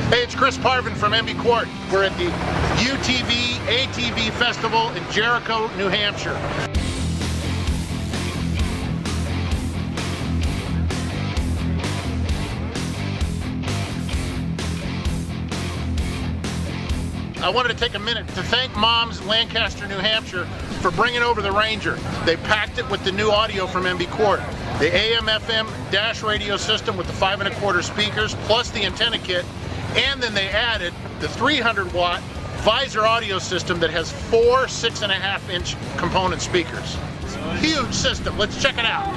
Hey, it's Chris Parvin from MB Quart. We're at the UTV ATV Festival in Jericho, New Hampshire. I wanted to take a minute to thank Mom's Lancaster, New Hampshire for bringing over the Ranger. They packed it with the new audio from MB Quart. The AM/FM dash radio system with the 5 1/4 speakers plus the antenna kit, and then they added the 300-watt visor audio system that has 4 6.5-inch component speakers. Huge system. Let's check it out.